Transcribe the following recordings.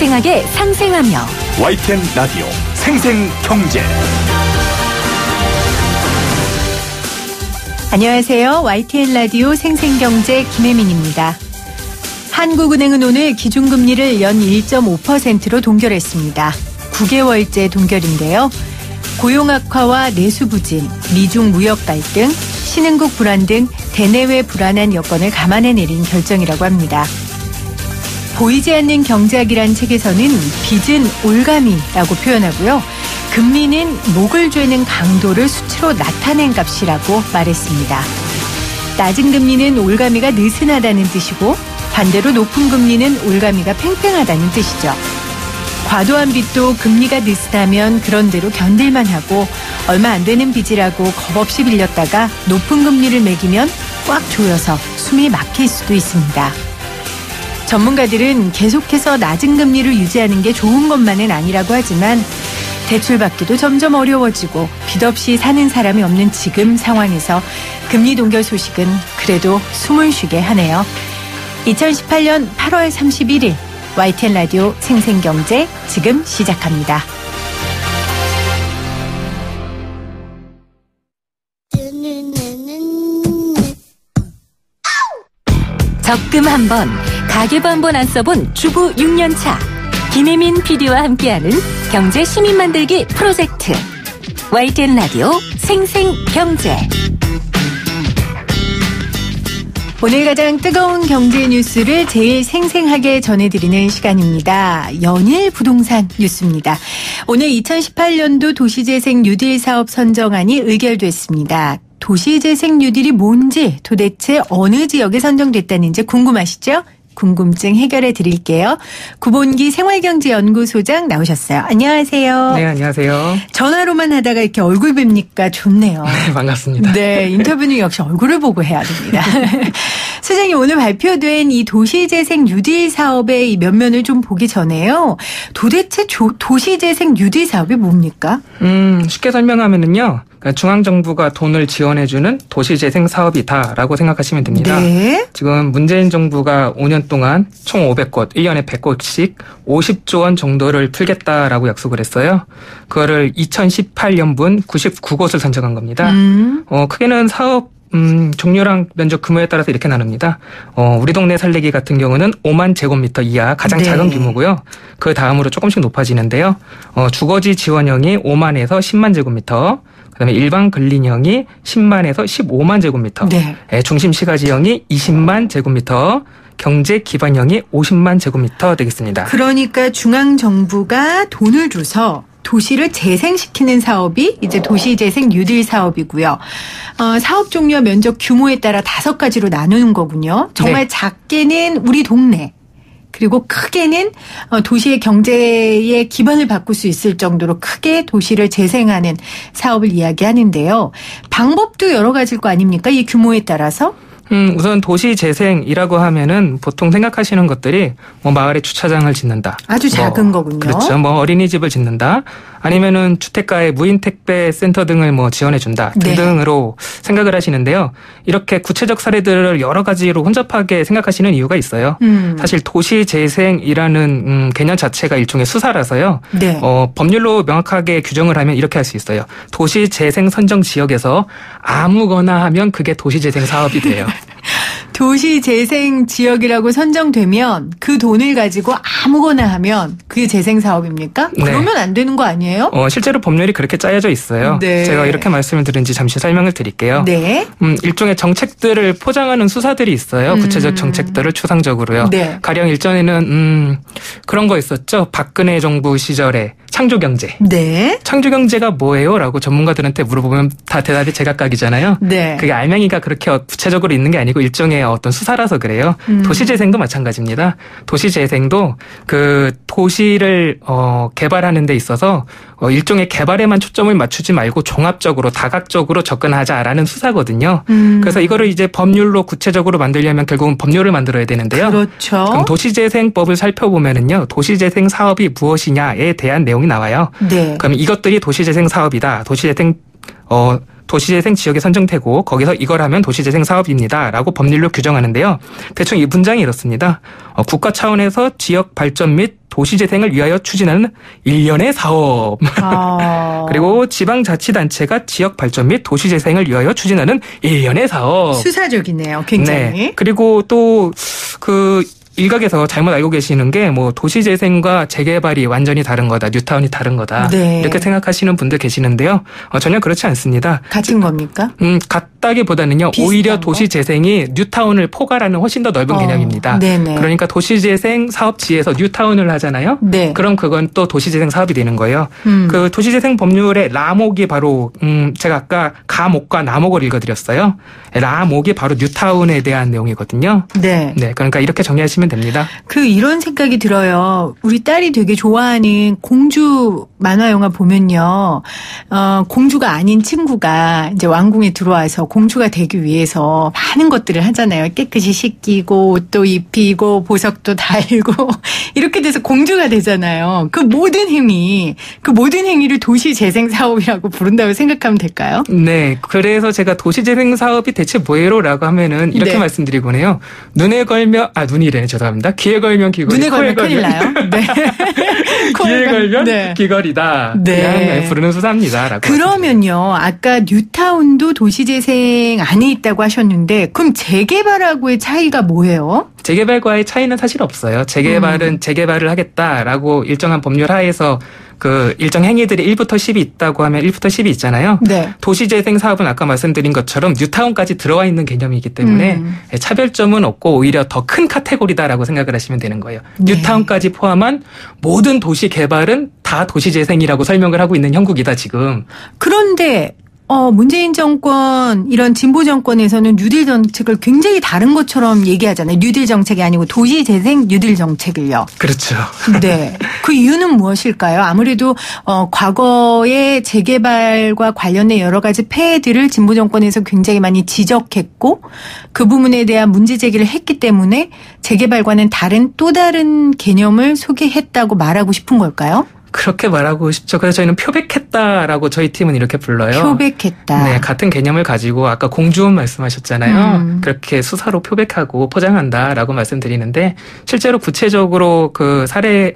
생생하게 상생하며 YTN 라디오 생생경제. 안녕하세요. YTN 라디오 생생경제 김혜민입니다. 한국은행은 오늘 기준금리를 연 1.5%로 동결했습니다. 9개월째 동결인데요. 고용 악화와 내수 부진, 미중 무역 갈등, 신흥국 불안 등 대내외 불안한 여건을 감안해 내린 결정이라고 합니다. 보이지 않는 경제학이란 책에서는 빚은 올가미라고 표현하고요. 금리는 목을 죄는 강도를 수치로 나타낸 값이라고 말했습니다. 낮은 금리는 올가미가 느슨하다는 뜻이고 반대로 높은 금리는 올가미가 팽팽하다는 뜻이죠. 과도한 빚도 금리가 느슨하면 그런 대로 견딜만 하고 얼마 안 되는 빚이라고 겁없이 빌렸다가 높은 금리를 매기면 꽉 조여서 숨이 막힐 수도 있습니다. 전문가들은 계속해서 낮은 금리를 유지하는 게 좋은 것만은 아니라고 하지만 대출받기도 점점 어려워지고 빚 없이 사는 사람이 없는 지금 상황에서 금리 동결 소식은 그래도 숨을 쉬게 하네요. 2018년 8월 31일 YTN 라디오 생생경제 지금 시작합니다. 적금 한 번, 가계부 한 번 안 써본 주부 6년차 김혜민 PD와 함께하는 경제 시민 만들기 프로젝트 YTN 라디오 생생경제. 오늘 가장 뜨거운 경제 뉴스를 제일 생생하게 전해드리는 시간입니다. 연일 부동산 뉴스입니다. 오늘 2018년도 도시재생 뉴딜 사업 선정안이 의결됐습니다. 도시재생 뉴딜이 뭔지 도대체 어느 지역에 선정됐다는지 궁금하시죠? 궁금증 해결해 드릴게요. 구본기 생활경제연구소장 나오셨어요. 안녕하세요. 네, 안녕하세요. 전화로만 하다가 이렇게 얼굴 뵙니까 좋네요. 네, 반갑습니다. 네, 인터뷰는 역시 얼굴을 보고 해야 됩니다. 소장님, 오늘 발표된 이 도시재생 뉴딜 사업의 이 면면을 좀 보기 전에요. 도대체 도시재생 뉴딜 사업이 뭡니까? 쉽게 설명하면은요. 그러니까 중앙정부가 돈을 지원해주는 도시재생 사업이다라고 생각하시면 됩니다. 네. 지금 문재인 정부가 5년 동안 총 500곳, 1년에 100곳씩 50조 원 정도를 풀겠다라고 약속을 했어요. 그거를 2018년분 99곳을 선정한 겁니다. 크게는 사업 종류랑 면적 규모에 따라서 이렇게 나눕니다. 우리 동네 살리기 같은 경우는 5만 제곱미터 이하 가장 작은 규모고요. 그 다음으로 조금씩 높아지는데요. 주거지 지원형이 5만에서 10만 제곱미터, 그다음에 일반 근린형이 10만에서 15만 제곱미터, 네. 중심 시가지형이 20만 제곱미터, 경제 기반형이 50만 제곱미터 되겠습니다. 그러니까 중앙정부가 돈을 줘서 도시를 재생시키는 사업이 이제 도시재생 뉴딜 사업이고요. 사업 종류와 면적 규모에 따라 5가지로 나누는 거군요. 정말 네. 작게는 우리 동네. 그리고 크게는 도시의 경제의 기반을 바꿀 수 있을 정도로 크게 도시를 재생하는 사업을 이야기하는데요. 방법도 여러 가지일 거 아닙니까? 이 규모에 따라서? 우선 도시재생이라고 하면은 보통 생각하시는 것들이 뭐 마을에 주차장을 짓는다. 아주 작은 거군요. 그렇죠. 뭐 어린이집을 짓는다. 아니면은 주택가에 무인 택배 센터 등을 뭐 지원해준다. 등등으로 네. 생각을 하시는데요. 이렇게 구체적 사례들을 여러 가지로 혼잡하게 생각하시는 이유가 있어요. 사실 도시재생이라는 개념 자체가 일종의 수사라서요. 네. 법률로 명확하게 규정을 하면 이렇게 할 수 있어요. 도시재생 선정 지역에서 아무거나 하면 그게 도시재생 사업이 돼요. 도시재생 지역이라고 선정되면 그 돈을 가지고 아무거나 하면 그게 재생 사업입니까? 네. 그러면 안 되는 거 아니에요? 실제로 법률이 그렇게 짜여져 있어요. 네. 제가 이렇게 말씀을 드린지 잠시 설명을 드릴게요. 네. 일종의 정책들을 포장하는 수사들이 있어요. 구체적 정책들을 추상적으로요. 네. 가령 일전에는 그런 거 있었죠. 박근혜 정부 시절에 창조경제. 네. 창조경제가 뭐예요? 라고 전문가들한테 물어보면 다 대답이 제각각이잖아요. 네. 그게 알맹이가 그렇게 구체적으로 있는 게 아니고 일종의 어떤 수사라서 그래요. 도시재생도 마찬가지입니다. 도시재생도 그 도시를 개발하는 데 있어서 일종의 개발에만 초점을 맞추지 말고 종합적으로 다각적으로 접근하자라는 수사거든요. 그래서 이거를 이제 법률로 구체적으로 만들려면 결국은 법률을 만들어야 되는데요. 그렇죠. 그럼 도시재생법을 살펴보면은요, 도시재생 사업이 무엇이냐에 대한 내용이 나와요. 네. 그럼 이것들이 도시재생 사업이다. 도시재생 도시재생 지역에 선정되고 거기서 이걸 하면 도시재생 사업입니다라고 법률로 규정하는데요. 대충 이 문장이 이렇습니다. 국가 차원에서 지역 발전 및 도시재생을 위하여 추진하는 일련의 사업. 그리고 지방자치단체가 지역 발전 및 도시재생을 위하여 추진하는 일련의 사업. 수사적이네요. 굉장히. 네. 그리고 또 일각에서 잘못 알고 계시는 게 뭐 도시재생과 재개발이 완전히 다른 거다. 뉴타운이 다른 거다. 네. 이렇게 생각하시는 분들 계시는데요. 전혀 그렇지 않습니다. 같은 겁니까? 같다기보다는요. 오히려 도시재생이 뉴타운을 포괄하는 훨씬 더 넓은 개념입니다. 네네. 그러니까 도시재생 사업지에서 뉴타운을 하잖아요. 네. 그럼 그건 또 도시재생 사업이 되는 거예요. 그 도시재생 법률의 라목이 바로 제가 아까 가목과 나목을 읽어드렸어요. 라목이 바로 뉴타운에 대한 내용이거든요. 네. 네. 그러니까 이렇게 정리하시면 됩니다. 이런 생각이 들어요. 우리 딸이 되게 좋아하는 공주 만화 영화 보면요. 공주가 아닌 친구가 이제 왕궁에 들어와서 공주가 되기 위해서 많은 것들을 하잖아요. 깨끗이 씻기고 옷도 입히고 보석도 달고 이렇게 돼서 공주가 되잖아요. 그 모든 행위를 도시재생 사업이라고 부른다고 생각하면 될까요? 네. 그래서 제가 도시재생 사업이 대체 뭐예요라고 하면은 이렇게 네. 말씀드리곤 해요. 눈에 걸면 눈이래. 죄송합니다. 귀에 걸면 귀걸이. 눈에 걸면 큰일 나요. 네. 귀에 걸면 네. 귀걸이다. 네. 그냥 부르는 수사입니다. 그러면요. 아까 뉴타운도 도시재생 안에 있다고 하셨는데 그럼 재개발하고의 차이가 뭐예요? 재개발과의 차이는 사실 없어요. 재개발은 재개발을 하겠다라고 일정한 법률 하에서 일정 행위들이 1부터 10이 있다고 하면 1부터 10이 있잖아요. 네. 도시재생 사업은 아까 말씀드린 것처럼 뉴타운까지 들어와 있는 개념이기 때문에 차별점은 없고 오히려 더 큰 카테고리다라고 생각을 하시면 되는 거예요. 네. 뉴타운까지 포함한 모든 도시 개발은 다 도시재생이라고 설명을 하고 있는 형국이다 지금. 그런데 문재인 정권 이런 진보 정권에서는 뉴딜 정책을 굉장히 다른 것처럼 얘기하잖아요. 뉴딜 정책이 아니고 도시재생 뉴딜 정책을요. 그렇죠. 네. 그 이유는 무엇일까요? 아무래도 과거의 재개발과 관련된 여러 가지 폐해들을 진보 정권에서 굉장히 많이 지적했고 그 부분에 대한 문제 제기를 했기 때문에 재개발과는 또 다른 개념을 소개했다고 말하고 싶은 걸까요? 그렇게 말하고 싶죠. 그래서 저희는 표백했다라고 저희 팀은 이렇게 불러요. 표백했다. 네, 같은 개념을 가지고 아까 공주원 말씀하셨잖아요. 그렇게 수사로 표백하고 포장한다라고 말씀드리는데 실제로 구체적으로 사례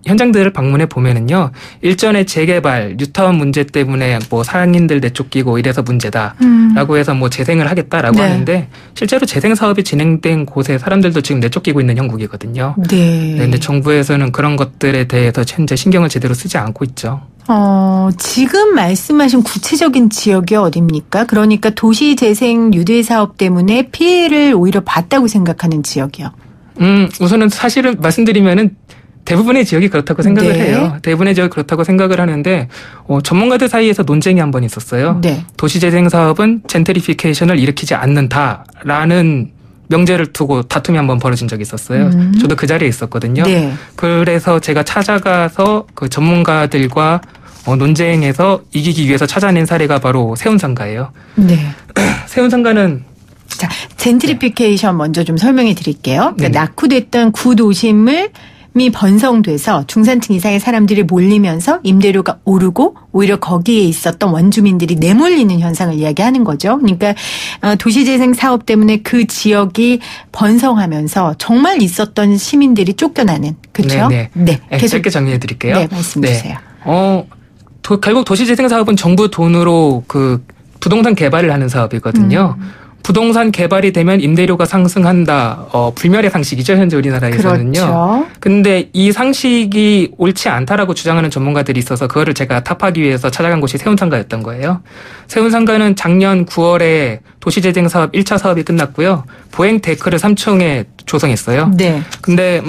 현장들을 방문해 보면은요. 일전에 재개발, 뉴타운 문제 때문에 상인들 내쫓기고 이래서 문제다라고 해서 재생을 하겠다라고 네. 하는데 실제로 재생 사업이 진행된 곳에 사람들도 지금 내쫓기고 있는 형국이거든요. 네. 그런데 정부에서는 그런 것들에 대해서 현재 신경을 제대로 쓰지 않고 있죠. 지금 말씀하신 구체적인 지역이 어디입니까? 그러니까 도시재생 뉴딜 사업 때문에 피해를 오히려 봤다고 생각하는 지역이요. 우선은 사실은 말씀드리면은 대부분의 지역이 그렇다고 생각을 네. 해요. 대부분의 지역이 그렇다고 생각을 하는데 전문가들 사이에서 논쟁이 한 번 있었어요. 네. 도시재생 사업은 젠트리피케이션을 일으키지 않는다라는 명제를 두고 다툼이 한 번 벌어진 적이 있었어요. 저도 그 자리에 있었거든요. 네. 그래서 제가 찾아가서 그 전문가들과 논쟁에서 이기기 위해서 찾아낸 사례가 바로 세운상가예요. 네. 세운상가는 자, 젠트리피케이션 먼저 좀 설명해 드릴게요. 그러니까 네네. 낙후됐던 구도심을 번성돼서 중산층 이상의 사람들이 몰리면서 임대료가 오르고 오히려 거기에 있었던 원주민들이 내몰리는 현상을 이야기하는 거죠. 그러니까 도시재생 사업 때문에 그 지역이 번성하면서 정말 있었던 시민들이 쫓겨나는. 그렇죠? 네. 계속 짧게 정리해 드릴게요. 네, 말씀 주세요. 결국 도시재생 사업은 정부 돈으로 부동산 개발을 하는 사업이거든요. 부동산 개발이 되면 임대료가 상승한다. 불멸의 상식이죠, 현재 우리나라에서는요. 그렇죠. 근데 이 상식이 옳지 않다라고 주장하는 전문가들이 있어서 그거를 제가 타파하기 위해서 찾아간 곳이 세운상가였던 거예요. 세운상가는 작년 9월에 도시재생 사업 1차 사업이 끝났고요. 보행 데크를 3층에 조성했어요. 네. 근데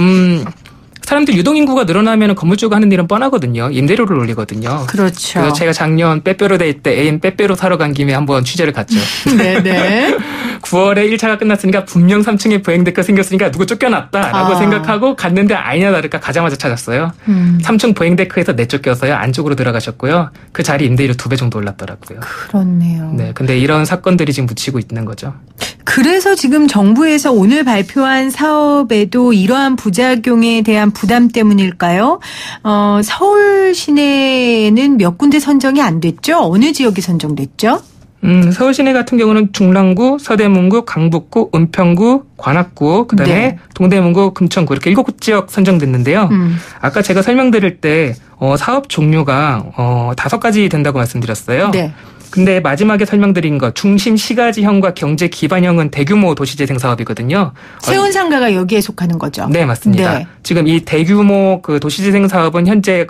사람들 유동인구가 늘어나면 건물주가 하는 일은 뻔하거든요. 임대료를 올리거든요. 그렇죠. 그래서 제가 작년 빼빼로 데이 때 애인 빼빼로 사러 간 김에 한번 취재를 갔죠. 네네. 9월에 1차가 끝났으니까 분명 3층에 보행데크가 생겼으니까 누구 쫓겨났다라고 생각하고 갔는데 아니나 다를까 가자마자 찾았어요. 3층 보행데크에서 내쫓겨서요. 안쪽으로 들어가셨고요. 그 자리 임대료 2배 정도 올랐더라고요. 그렇네요. 네, 근데 이런 사건들이 지금 묻히고 있는 거죠. 그래서 지금 정부에서 오늘 발표한 사업에도 이러한 부작용에 대한 부담 때문일까요? 서울 시내에는 몇 군데 선정이 안 됐죠? 어느 지역이 선정됐죠? 서울 시내 같은 경우는 중랑구, 서대문구, 강북구, 은평구, 관악구, 그다음에 네. 동대문구, 금천구 이렇게 7지역 선정됐는데요. 아까 제가 설명드릴 때 사업 종류가 5가지 된다고 말씀드렸어요. 네. 근데 마지막에 설명드린 것 중심 시가지형과 경제 기반형은 대규모 도시재생 사업이거든요. 세운상가가 여기에 속하는 거죠. 네, 맞습니다. 네. 지금 이 대규모 그 도시재생 사업은 현재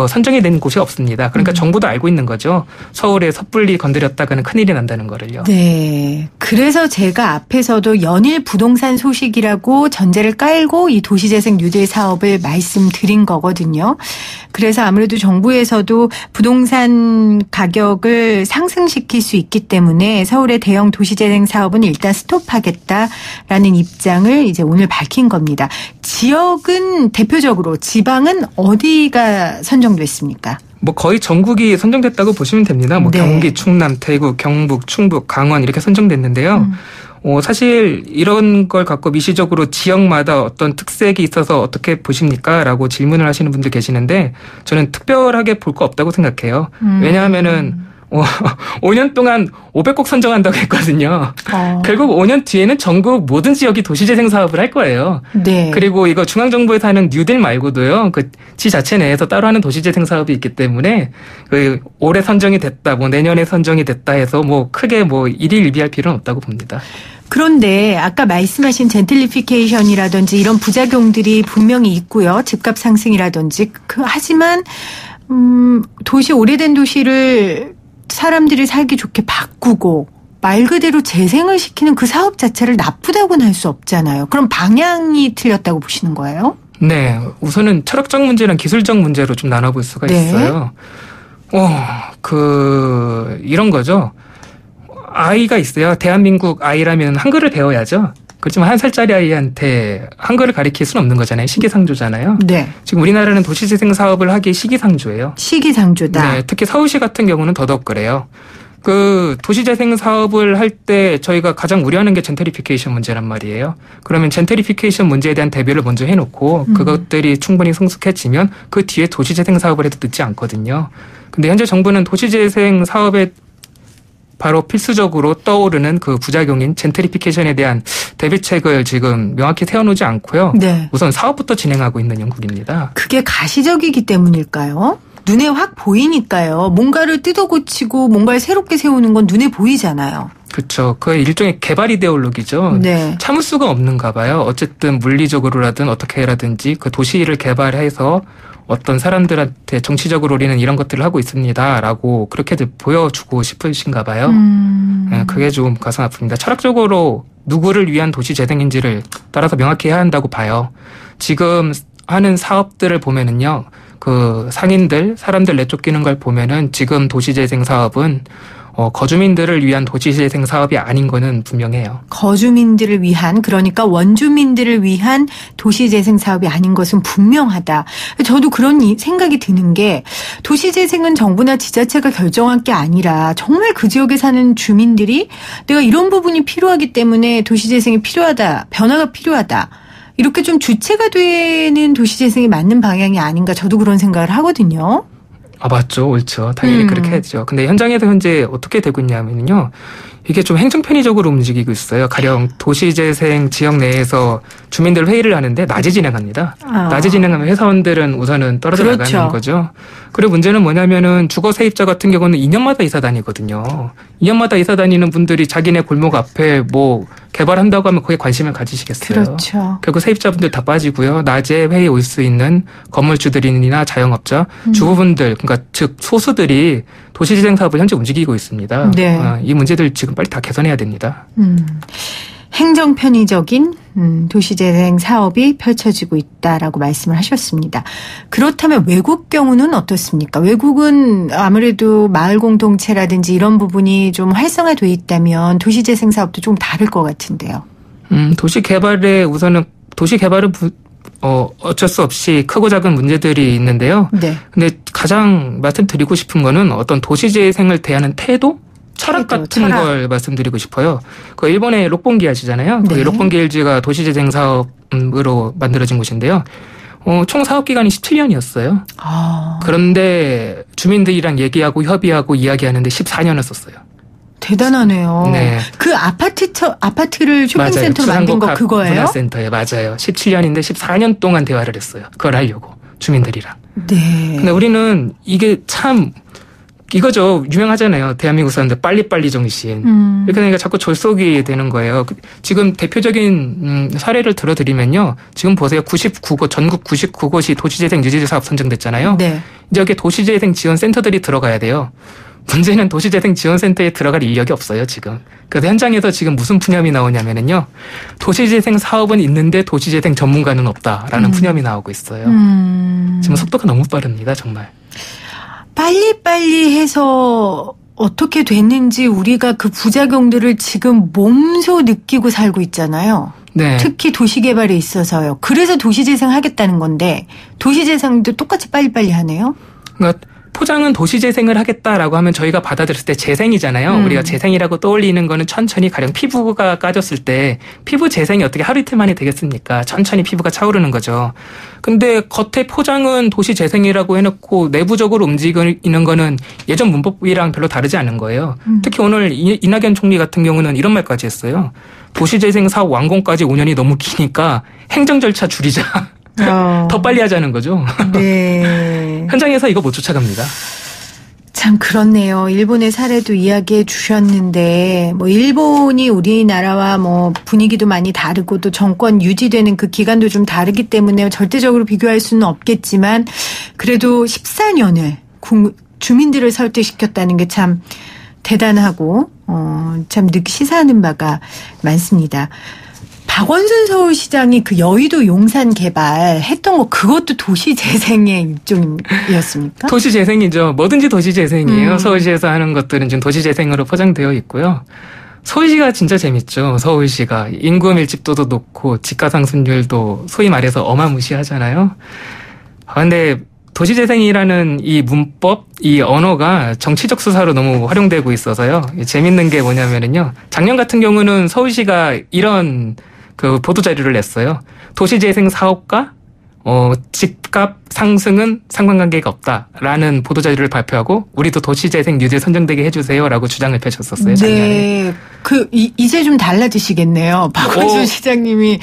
선정이 된 곳이 없습니다. 그러니까 정부도 알고 있는 거죠. 서울에 섣불리 건드렸다가는 큰일이 난다는 거를요. 네. 그래서 제가 앞에서도 연일 부동산 소식이라고 전제를 깔고 이 도시재생 뉴딜 사업을 말씀드린 거거든요. 그래서 아무래도 정부에서도 부동산 가격을 상승시킬 수 있기 때문에 서울의 대형 도시재생 사업은 일단 스톱하겠다라는 입장을 이제 오늘 밝힌 겁니다. 지역은 대표적으로 지방은 어디가 선정됐습니까? 거의 전국이 선정됐다고 보시면 됩니다. 네. 경기, 충남, 대구, 경북, 충북, 강원 이렇게 선정됐는데요. 사실 이런 걸 갖고 미시적으로 지역마다 어떤 특색이 있어서 어떻게 보십니까? 라고 질문을 하시는 분들 계시는데 저는 특별하게 볼 거 없다고 생각해요. 왜냐하면은 5년 동안 500곡 선정한다고 했거든요. 결국 5년 뒤에는 전국 모든 지역이 도시재생 사업을 할 거예요. 네. 그리고 이거 중앙정부에서 하는 뉴딜 말고도요. 그 지 자체 내에서 따로 하는 도시재생 사업이 있기 때문에 올해 선정이 됐다, 내년에 선정이 됐다 해서 크게 일희일비할 필요는 없다고 봅니다. 그런데 아까 말씀하신 젠틀리피케이션이라든지 이런 부작용들이 분명히 있고요. 집값 상승이라든지. 하지만 오래된 도시를 사람들이 살기 좋게 바꾸고 말 그대로 재생을 시키는 그 사업 자체를 나쁘다고는 할 수 없잖아요. 그럼 방향이 틀렸다고 보시는 거예요? 네. 우선은 철학적 문제랑 기술적 문제로 좀 나눠볼 수가 있어요. 이런 거죠. 아이가 있어요. 대한민국 아이라면 한글을 배워야죠. 그렇지만 1살짜리 아이한테 한글을 가르칠 수는 없는 거잖아요. 시기상조잖아요. 네. 지금 우리나라는 도시재생 사업을 하기 시기상조예요. 시기상조다. 네. 특히 서울시 같은 경우는 더더욱 그래요. 도시재생 사업을 할 때 저희가 가장 우려하는 게 젠트리피케이션 문제란 말이에요. 그러면 젠트리피케이션 문제에 대한 대비를 먼저 해놓고 그것들이 충분히 성숙해지면 그 뒤에 도시재생 사업을 해도 늦지 않거든요. 근데 현재 정부는 도시재생 사업에 바로 필수적으로 떠오르는 그 부작용인 젠트리피케이션에 대한 대비책을 지금 명확히 세워놓지 않고요. 네. 우선 사업부터 진행하고 있는 형국입니다. 그게 가시적이기 때문일까요? 눈에 확 보이니까요. 뭔가를 뜯어고치고 뭔가를 새롭게 세우는 건 눈에 보이잖아요. 그렇죠. 그게 일종의 개발 이데올로기죠. 네. 참을 수가 없는가 봐요. 어쨌든 물리적으로라든 어떻게 해라든지 그 도시를 개발해서 어떤 사람들한테 정치적으로 우리는 이런 것들을 하고 있습니다라고 그렇게들 보여주고 싶으신가 봐요. 네, 그게 좀 가슴 아픕니다. 철학적으로 누구를 위한 도시 재생인지를 따라서 명확히 해야 한다고 봐요. 지금 하는 사업들을 보면은요. 상인들, 사람들 내쫓기는 걸 보면은 지금 도시재생 사업은 거주민들을 위한 도시재생 사업이 아닌 거는 분명해요. 거주민들을 위한, 그러니까 원주민들을 위한 도시재생 사업이 아닌 것은 분명하다. 저도 그런 생각이 드는 게 도시재생은 정부나 지자체가 결정한 게 아니라 정말 그 지역에 사는 주민들이 내가 이런 부분이 필요하기 때문에 도시재생이 필요하다, 변화가 필요하다. 이렇게 좀 주체가 되는 도시재생이 맞는 방향이 아닌가 저도 그런 생각을 하거든요. 맞죠. 옳죠. 당연히 그렇게 해야죠. 근데 현장에서 현재 어떻게 되고 있냐면요. 이게 좀 행정편의적으로 움직이고 있어요. 가령 도시재생 지역 내에서 주민들 회의를 하는데 낮에 진행합니다. 낮에 진행하면 회사원들은 우선은 떨어져 그렇죠. 나가는 거죠. 그리고 문제는 뭐냐면은 주거 세입자 같은 경우는 2년마다 이사 다니거든요. 2년마다 이사 다니는 분들이 자기네 골목 앞에 개발한다고 하면 거기에 관심을 가지시겠어요. 그렇죠. 결국 세입자분들 다 빠지고요. 낮에 회의에 올 수 있는 건물주들이나 자영업자, 주부분들, 그러니까 즉 소수들이 도시재생 사업을 현재 움직이고 있습니다. 네. 이 문제들 지금 빨리 다 개선해야 됩니다. 행정 편의적인 도시재생 사업이 펼쳐지고 있다라고 말씀을 하셨습니다. 그렇다면 외국 경우는 어떻습니까? 외국은 아무래도 마을 공동체라든지 이런 부분이 좀 활성화돼 있다면 도시재생 사업도 좀 다를 것 같은데요. 도시 개발은 어쩔 수 없이 크고 작은 문제들이 있는데요. 네. 근데 가장 말씀드리고 싶은 거는 어떤 도시재생을 대하는 태도? 철학 같은 걸 말씀드리고 싶어요. 그 일본의 록본기 아시잖아요. 네. 그 록본기 LG가 도시재생 사업으로 만들어진 곳인데요. 총 사업 기간이 17년이었어요. 그런데 주민들이랑 얘기하고 협의하고 이야기하는데 14년을 썼어요. 대단하네요. 네. 그 아파트를 쇼핑센터로 만든 거 그거예요? 문화센터에 맞아요. 17년인데 14년 동안 대화를 했어요. 그걸 하려고 주민들이랑. 네. 근데 우리는 이게 참 이거죠. 유명하잖아요. 대한민국 사람들 빨리빨리 정신. 이렇게 되니까 자꾸 졸속이 되는 거예요. 지금 대표적인 사례를 들어드리면요. 지금 보세요. 99곳, 전국 99곳이 도시재생 유지제 사업 선정됐잖아요. 네. 이제 여기에 도시재생 지원센터들이 들어가야 돼요. 문제는 도시재생 지원센터에 들어갈 인력이 없어요, 지금. 그래서 현장에서 지금 무슨 푸념이 나오냐면요. 도시재생 사업은 있는데 도시재생 전문가는 없다라는 푸념이 나오고 있어요. 지금 속도가 너무 빠릅니다, 정말. 빨리빨리 해서 어떻게 됐는지 우리가 그 부작용들을 지금 몸소 느끼고 살고 있잖아요. 네. 특히 도시개발에 있어서요. 그래서 도시재생 하겠다는 건데 도시재생도 똑같이 빨리빨리 하네요. 그러니까 포장은 도시재생을 하겠다라고 하면 저희가 받아들였을 때 재생이잖아요. 우리가 재생이라고 떠올리는 거는 천천히 가령 피부가 까졌을 때 피부 재생이 어떻게 하루 이틀 만에 되겠습니까? 천천히 피부가 차오르는 거죠. 근데 겉에 포장은 도시재생이라고 해놓고 내부적으로 움직이는 거는 예전 문법이랑 별로 다르지 않은 거예요. 특히 오늘 이낙연 총리 같은 경우는 이런 말까지 했어요. 도시재생 사업 완공까지 5년이 너무 기니까 행정 절차 줄이자. 더 빨리 하자는 거죠. 네. 현장에서 이거 못 쫓아갑니다. 참 그렇네요. 일본의 사례도 이야기해 주셨는데 뭐 일본이 우리나라와 뭐 분위기도 많이 다르고 또 정권 유지되는 그 기간도 좀 다르기 때문에 절대적으로 비교할 수는 없겠지만 그래도 14년을 주민들을 설득시켰다는 게 참 대단하고 참 시사하는 바가 많습니다. 박원순 서울시장이 그 여의도 용산 개발했던 거 그것도 도시재생의 일종이었습니까? 도시재생이죠. 뭐든지 도시재생이에요. 서울시에서 하는 것들은 지금 도시재생으로 포장되어 있고요. 서울시가 진짜 재밌죠. 서울시가 인구 밀집도도 높고 집가상승률도 소위 말해서 어마무시하잖아요. 그런데 도시재생이라는 이 문법, 이 언어가 정치적 수사로 너무 활용되고 있어서요. 재밌는 게 뭐냐면요. 작년 같은 경우는 서울시가 이런 그 보도자료를 냈어요. 도시재생 사업과 집값 상승은 상관관계가 없다라는 보도자료를 발표하고 우리도 도시재생 뉴딜 선정되게 해주세요라고 주장을 펼쳤었어요. 작년에. 네. 이제 좀 달라지시겠네요. 박원순 시장님이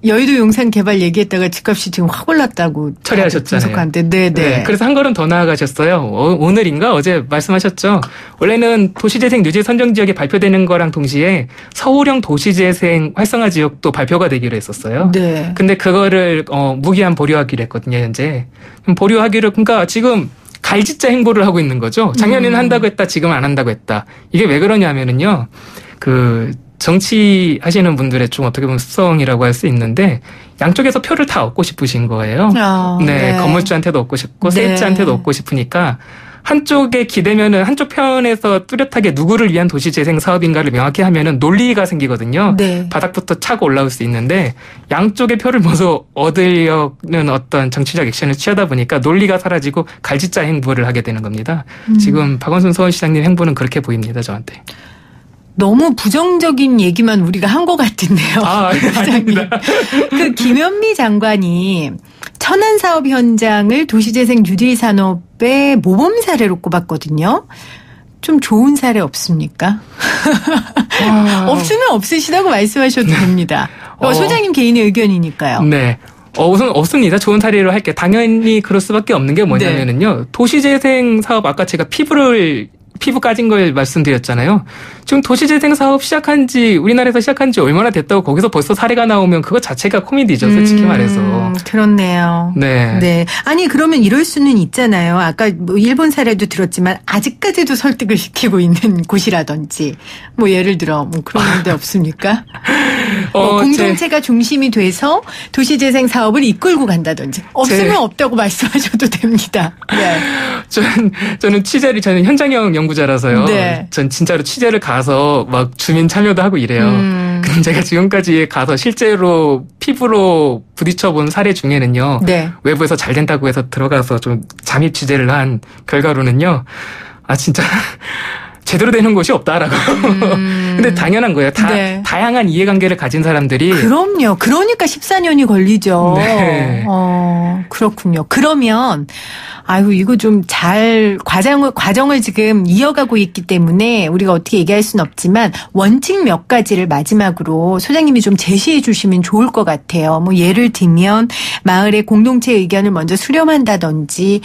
여의도 용산 개발 얘기했다가 집값이 지금 확 올랐다고 처리하셨잖아요. 네. 그래서 한 걸음 더 나아가셨어요. 오늘인가 어제 말씀하셨죠. 원래는 도시재생 뉴딜 선정 지역이 발표되는 거랑 동시에 서울형 도시재생 활성화 지역도 발표가 되기로 했었어요. 네. 근데 그거를 무기한 보류하기로 했거든요. 현재 보류하기로 그러니까 지금 갈짓자 행보를 하고 있는 거죠. 작년에는 한다고 했다, 지금 안 한다고 했다. 이게 왜 그러냐면은요. 그 정치하시는 분들의 좀 어떻게 보면 습성이라고 할 수 있는데 양쪽에서 표를 다 얻고 싶으신 거예요. 네, 건물주한테도 얻고 싶고 세입자한테도 얻고 싶으니까 한쪽에 기대면은 한쪽 편에서 뚜렷하게 누구를 위한 도시재생 사업인가를 명확히 하면은 논리가 생기거든요. 네. 바닥부터 차고 올라올 수 있는데 양쪽의 표를 모두 얻으려는 어떤 정치적 액션을 취하다 보니까 논리가 사라지고 갈짓자 행보를 하게 되는 겁니다. 지금 박원순 서울시장님 행보는 그렇게 보입니다, 저한테. 너무 부정적인 얘기만 우리가 한 것 같은데요. 아닙니다. 그 김현미 장관이 천안 사업 현장을 도시재생 뉴딜 산업의 모범 사례로 꼽았거든요. 좀 좋은 사례 없습니까? 없으면 없으시다고 말씀하셔도 됩니다. 소장님 개인의 의견이니까요. 네. 우선 없습니다. 좋은 사례로 할게요. 당연히 그럴 수밖에 없는 게 뭐냐면은요. 도시재생 사업 아까 제가 피부 까진 걸 말씀드렸잖아요. 지금 도시재생 사업 우리나라에서 시작한 지 얼마나 됐다고 거기서 벌써 사례가 나오면 그거 자체가 코미디죠, 솔직히 말해서. 그렇네요. 네. 네. 아니, 그러면 이럴 수는 있잖아요. 아까 뭐 일본 사례도 들었지만 아직까지도 설득을 시키고 있는 곳이라든지 뭐 예를 들어 뭐 그런 데 없습니까? 공동체가 중심이 돼서 도시재생 사업을 이끌고 간다든지 없으면 없다고 말씀하셔도 됩니다. 네. 저는 저는 현장형 연구자라서요. 네. 전 진짜로 취재를 가서 막 주민 참여도 하고 이래요. 그럼 제가 지금까지 가서 실제로 피부로 부딪혀본 사례 중에는요. 네. 외부에서 잘 된다고 해서 들어가서 좀 잠입 취재를 한 결과로는요. 진짜 제대로 되는 곳이 없다라고. 근데 당연한 거예요. 네. 다양한 이해관계를 가진 사람들이. 그럼요. 그러니까 14년이 걸리죠. 네. 그렇군요. 그러면 이거 좀 잘 과정을 지금 이어가고 있기 때문에 우리가 어떻게 얘기할 수는 없지만 원칙 몇 가지를 마지막으로 소장님이 좀 제시해 주시면 좋을 것 같아요. 뭐 예를 들면 마을의 공동체 의견을 먼저 수렴한다든지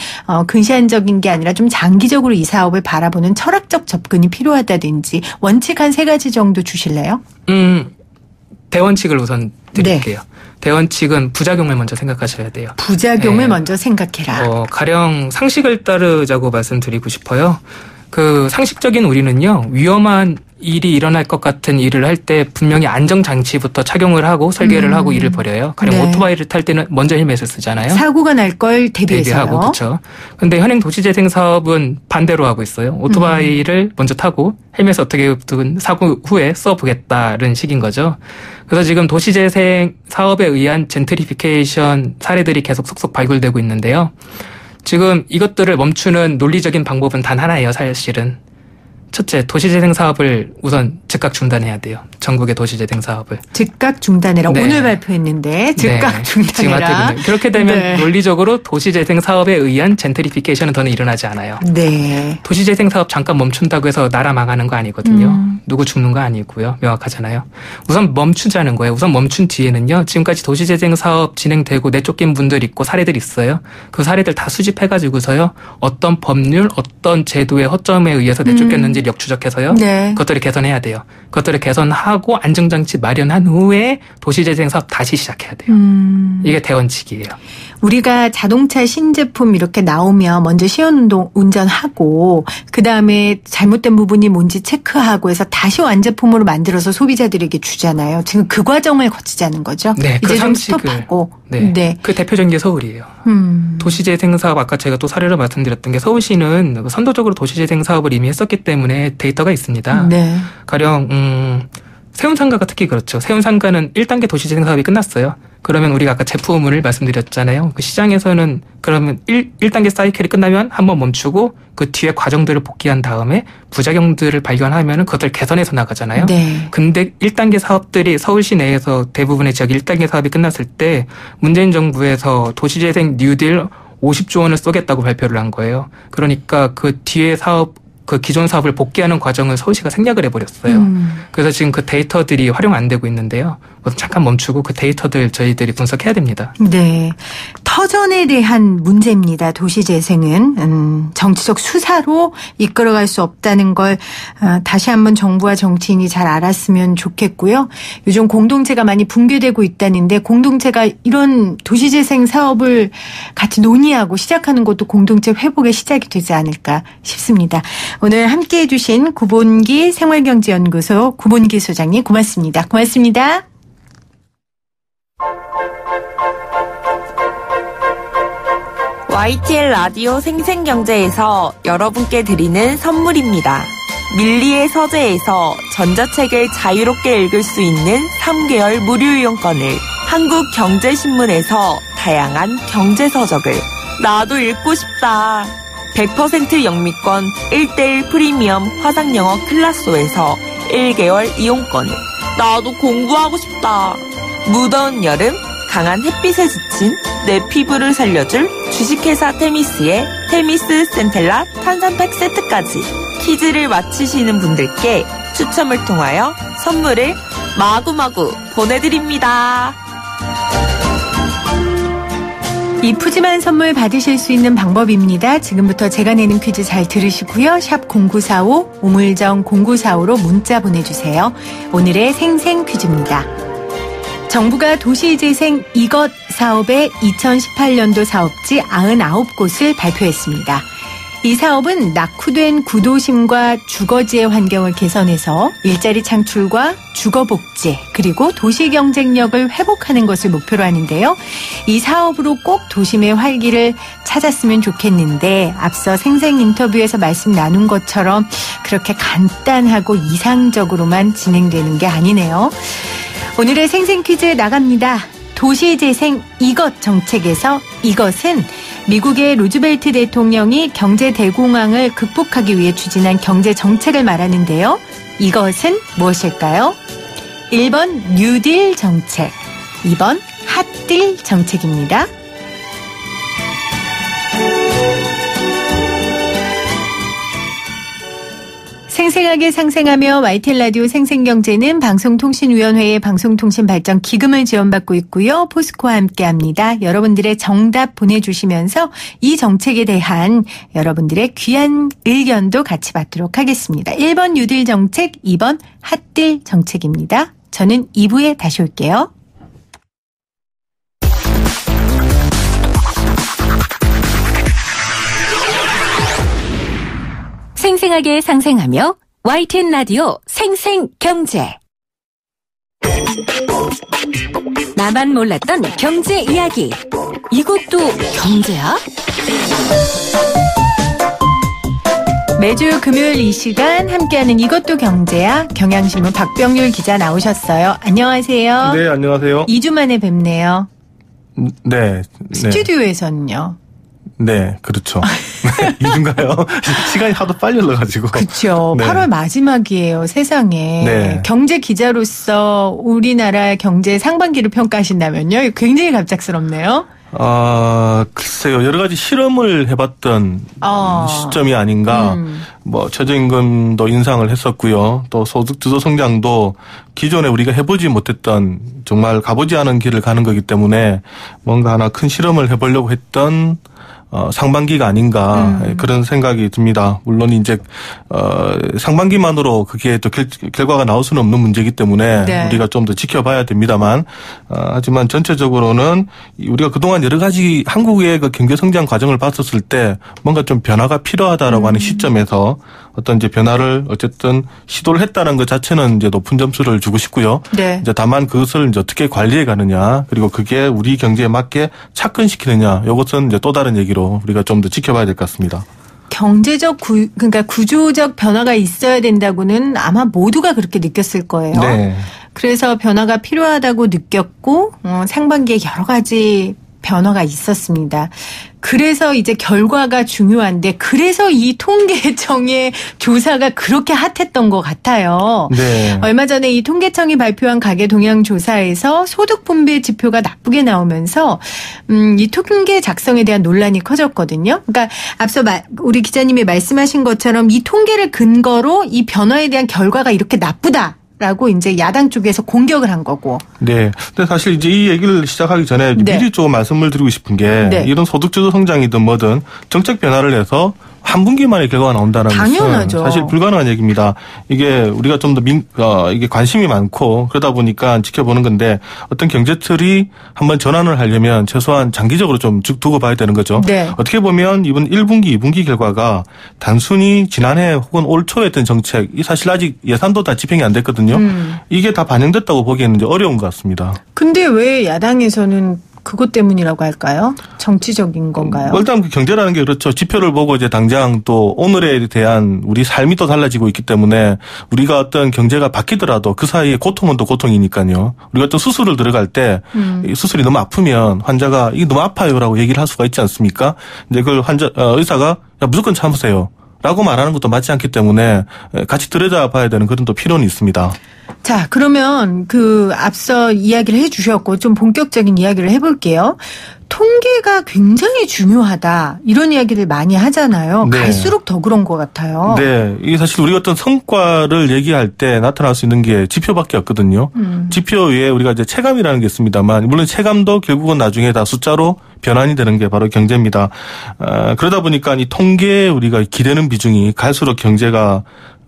근시안적인 게 아니라 좀 장기적으로 이 사업을 바라보는 철학적 접근이 필요하다든지 원칙 한 3가지 정도 주실래요? 대원칙을 우선 드릴게요. 네. 대원칙은 부작용을 먼저 생각하셔야 돼요. 부작용을 먼저 생각해라. 가령 상식을 따르자고 말씀드리고 싶어요. 그 상식적인 우리는요, 위험한 일이 일어날 것 같은 일을 할 때 분명히 안정장치부터 착용을 하고 설계를 하고 일을 벌여요. 가령 네. 오토바이를 탈 때는 먼저 헬멧을 쓰잖아요. 사고가 날 걸 대비하고. 그렇죠. 그런데 현행 도시재생 사업은 반대로 하고 있어요. 오토바이를 먼저 타고 헬멧을 어떻게든 사고 후에 써보겠다는 식인 거죠. 그래서 지금 도시재생 사업에 의한 젠트리피케이션 사례들이 계속 속속 발굴되고 있는데요. 지금 이것들을 멈추는 논리적인 방법은 단 하나예요, 사실은. 첫째, 도시재생 사업을 우선 즉각 중단해야 돼요. 전국의 도시재생 사업을. 즉각 중단해라. 네. 오늘 발표했는데 즉각 중단해라. 그렇게 되면 논리적으로 도시재생 사업에 의한 젠트리피케이션은 더는 일어나지 않아요. 네. 도시재생 사업 잠깐 멈춘다고 해서 나라 망하는 거 아니거든요. 누구 죽는 거 아니고요. 명확하잖아요. 우선 멈추자는 거예요. 우선 멈춘 뒤에는요. 지금까지 도시재생 사업 진행되고 내쫓긴 분들 있고 사례들 있어요. 그 사례들 다 수집해가지고서요. 어떤 법률, 어떤 제도의 허점에 의해서 내쫓겼는지 역추적해서요. 네. 그것들을 개선해야 돼요. 그것들을 개선하고 안정장치 마련한 후에 도시재생 사업 다시 시작해야 돼요. 이게 대원칙이에요. 우리가 자동차 신제품 이렇게 나오면 먼저 시운전하고 그다음에 잘못된 부분이 뭔지 체크하고 해서 다시 완제품으로 만들어서 소비자들에게 주잖아요. 지금 그 과정을 거치자는 거죠. 네, 이제 좀 스톱하고. 네. 그 대표적인 게 서울이에요. 도시재생 사업 아까 제가 또 사례를 말씀드렸던 게 서울시는 선도적으로 도시재생 사업을 이미 했었기 때문에 데이터가 있습니다. 네. 가령 세운상가가 특히 그렇죠. 세운상가는 1단계 도시재생 사업이 끝났어요. 그러면 우리가 아까 제품을 말씀드렸잖아요. 그 시장에서는 그러면 1단계 사이클이 끝나면 한번 멈추고 그 뒤에 과정들을 복귀한 다음에 부작용들을 발견하면 그것들 개선해서 나가잖아요. 네. 근데 1단계 사업들이 서울시 내에서 대부분의 지역 1단계 사업이 끝났을 때 문재인 정부에서 도시재생 뉴딜 50조 원을 쏘겠다고 발표를 한 거예요. 그러니까 그 뒤에 그 기존 사업을 복귀하는 과정을 서울시가 생략을 해버렸어요. 그래서 지금 그 데이터들이 활용 안 되고 있는데요. 잠깐 멈추고 그 데이터들 저희들이 분석해야 됩니다. 네. 터전에 대한 문제입니다. 도시재생은 정치적 수사로 이끌어갈 수 없다는 걸 다시 한번 정부와 정치인이 잘 알았으면 좋겠고요. 요즘 공동체가 많이 붕괴되고 있다는데 공동체가 이런 도시재생 사업을 같이 논의하고 시작하는 것도 공동체 회복의 시작이 되지 않을까 싶습니다. 오늘 함께해 주신 구본기 생활경제연구소 구본기 소장님 고맙습니다. 고맙습니다. YTN 라디오 생생경제에서 여러분께 드리는 선물입니다. 밀리의 서재에서 전자책을 자유롭게 읽을 수 있는 3개월 무료 이용권을, 한국경제신문에서 다양한 경제서적을, 나도 읽고 싶다. 100% 영미권 1:1 프리미엄 화상영어 클라소에서 1개월 이용권을, 나도 공부하고 싶다. 무더운 여름 강한 햇빛에 지친 내 피부를 살려줄 주식회사 테미스의 테미스 센텔라 탄산팩 세트까지 퀴즈를 맞히시는 분들께 추첨을 통하여 선물을 마구마구 보내드립니다. 이 푸짐한 선물 받으실 수 있는 방법입니다. 지금부터 제가 내는 퀴즈 잘 들으시고요. 샵 0945, 우물정 0945로 문자 보내주세요. 오늘의 생생 퀴즈입니다. 정부가 도시재생 이것 사업의 2018년도 사업지 99곳을 발표했습니다. 이 사업은 낙후된 구도심과 주거지의 환경을 개선해서 일자리 창출과 주거복지 그리고 도시 경쟁력을 회복하는 것을 목표로 하는데요. 이 사업으로 꼭 도심의 활기를 찾았으면 좋겠는데 앞서 생생 인터뷰에서 말씀 나눈 것처럼 그렇게 간단하고 이상적으로만 진행되는 게 아니네요. 오늘의 생생 퀴즈 나갑니다. 도시재생 이것 정책에서 이것은 미국의 루즈벨트 대통령이 경제 대공황을 극복하기 위해 추진한 경제 정책을 말하는데요. 이것은 무엇일까요? 1번 뉴딜 정책, 2번 핫딜 정책입니다. 생생하게 상생하며 YTN 라디오 생생경제는 방송통신위원회의 방송통신발전 기금을 지원받고 있고요. 포스코와 함께합니다. 여러분들의 정답 보내주시면서 이 정책에 대한 여러분들의 귀한 의견도 같이 받도록 하겠습니다. 1번 뉴딜 정책, 2번 핫딜 정책입니다. 저는 2부에 다시 올게요. 생생하게 상생하며 YTN 라디오 생생경제. 나만 몰랐던 경제 이야기. 이것도 경제야? 매주 금요일 이 시간 함께하는 이것도 경제야. 경향신문 박병률 기자 나오셨어요. 안녕하세요. 네, 안녕하세요. 2주 만에 뵙네요. 네. 스튜디오에서는요. 네, 그렇죠. 2주인가요? 시간이 하도 빨리 흘러가지고. 그렇죠. 네. 8월 마지막이에요, 세상에. 네. 경제 기자로서 우리나라 경제 상반기를 평가하신다면요? 굉장히 갑작스럽네요. 글쎄요. 여러 가지 실험을 해봤던 시점이 아닌가. 뭐 최저임금도 인상을 했었고요. 또 소득주도 성장도 기존에 우리가 해보지 못했던 정말 가보지 않은 길을 가는 거기 때문에 뭔가 하나 큰 실험을 해보려고 했던 상반기가 아닌가 그런 생각이 듭니다. 물론 이제 상반기만으로 그게 또 결과가 나올 수는 없는 문제이기 때문에 네. 우리가 좀 더 지켜봐야 됩니다만 하지만 전체적으로는 우리가 그동안 여러 가지 한국의 그 경제 성장 과정을 봤었을 때 뭔가 좀 변화가 필요하다라고 하는 시점에서 어떤 이제 변화를 어쨌든 시도를 했다는 것 자체는 이제 높은 점수를 주고 싶고요. 네. 이제 다만 그것을 이제 어떻게 관리해 가느냐 그리고 그게 우리 경제에 맞게 착근시키느냐 이것은 이제 또 다른 얘기로 우리가 좀 더 지켜봐야 될 것 같습니다. 경제적 그러니까 구조적 변화가 있어야 된다고는 아마 모두가 그렇게 느꼈을 거예요. 네. 그래서 변화가 필요하다고 느꼈고 상반기에 여러 가지 변화가 있었습니다. 그래서 이제 결과가 중요한데 그래서 이 통계청의 조사가 그렇게 핫했던 것 같아요. 네. 얼마 전에 이 통계청이 발표한 가계 동향 조사에서 소득 분배 지표가 나쁘게 나오면서 이 통계 작성에 대한 논란이 커졌거든요. 그러니까 앞서 우리 기자님이 말씀하신 것처럼 이 통계를 근거로 이 변화에 대한 결과가 이렇게 나쁘다. 라고 이제 야당 쪽에서 공격을 한 거고. 네. 근데 사실 이제 이 얘기를 시작하기 전에 네. 미리 좀 말씀을 드리고 싶은 게 네. 이런 소득주도 성장이든 뭐든 정책 변화를 해서 한 분기만에 결과가 나온다는 당연하죠. 것은 사실 불가능한 얘기입니다. 이게 우리가 좀 더 이게 관심이 많고 그러다 보니까 지켜보는 건데 어떤 경제틀이 한번 전환을 하려면 최소한 장기적으로 좀 두고 봐야 되는 거죠. 네. 어떻게 보면 이번 1분기, 2분기 결과가 단순히 지난해 혹은 올 초에 했던 정책, 이 사실 아직 예산도 다 집행이 안 됐거든요. 이게 다 반영됐다고 보기에는 이제 어려운 것 같습니다. 근데 왜 야당에서는 그것 때문이라고 할까요? 정치적인 건가요? 일단 경제라는 게 그렇죠. 지표를 보고 이제 당장 또 오늘에 대한 우리 삶이 또 달라지고 있기 때문에 우리가 어떤 경제가 바뀌더라도 그 사이에 고통은 또 고통이니까요. 우리가 또 수술을 들어갈 때 수술이 너무 아프면 환자가 이게 너무 아파요라고 얘기를 할 수가 있지 않습니까? 근데 그걸 의사가 야, 무조건 참으세요. 라고 말하는 것도 맞지 않기 때문에 같이 들여다봐야 되는 그런 또 필요는 있습니다. 자, 그러면 앞서 이야기를 해 주셨고 좀 본격적인 이야기를 해볼게요. 통계가 굉장히 중요하다. 이런 이야기를 많이 하잖아요. 네. 갈수록 더 그런 것 같아요. 네. 이게 사실 우리가 어떤 성과를 얘기할 때 나타날 수 있는 게 지표밖에 없거든요. 지표 위에 우리가 이제 체감이라는 게 있습니다만 물론 체감도 결국은 나중에 다 숫자로 변환이 되는 게 바로 경제입니다. 그러다 보니까 이 통계에 우리가 기대는 비중이 갈수록 경제가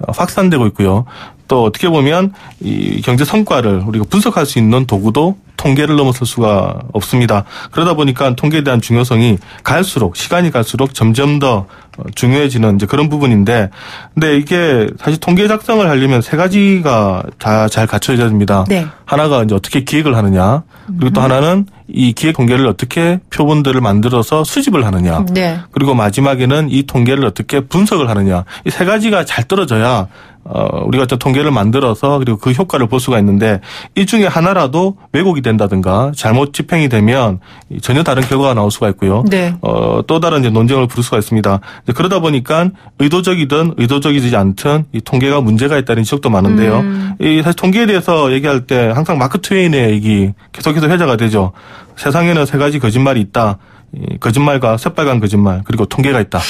확산되고 있고요. 또 어떻게 보면 이 경제 성과를 우리가 분석할 수 있는 도구도 통계를 넘어설 수가 없습니다. 그러다 보니까 통계에 대한 중요성이 시간이 갈수록 점점 더 중요해지는 이제 그런 부분인데, 근데 이게 사실 통계 작성을 하려면 세 가지가 다 잘 갖춰져야 됩니다. 네. 하나가 이제 어떻게 기획을 하느냐, 그리고 또 하나는 이 기획 통계를 어떻게 표본들을 만들어서 수집을 하느냐, 네. 그리고 마지막에는 이 통계를 어떻게 분석을 하느냐, 이 세 가지가 잘 떨어져야 우리가 어떤 통계를 만들어서 그리고 그 효과를 볼 수가 있는데, 이 중에 하나라도 왜곡이 된다든가 잘못 집행이 되면 전혀 다른 결과가 나올 수가 있고요. 네. 또 다른 이제 논쟁을 부를 수가 있습니다. 그러다 보니까 의도적이든 의도적이지 않든 이 통계가 문제가 있다는 지적도 많은데요. 이 사실 통계에 대해서 얘기할 때 항상 마크 트웨인의 얘기 계속해서 회자가 되죠. 세상에는 세 가지 거짓말이 있다. 거짓말과 새빨간 거짓말, 그리고 통계가 있다.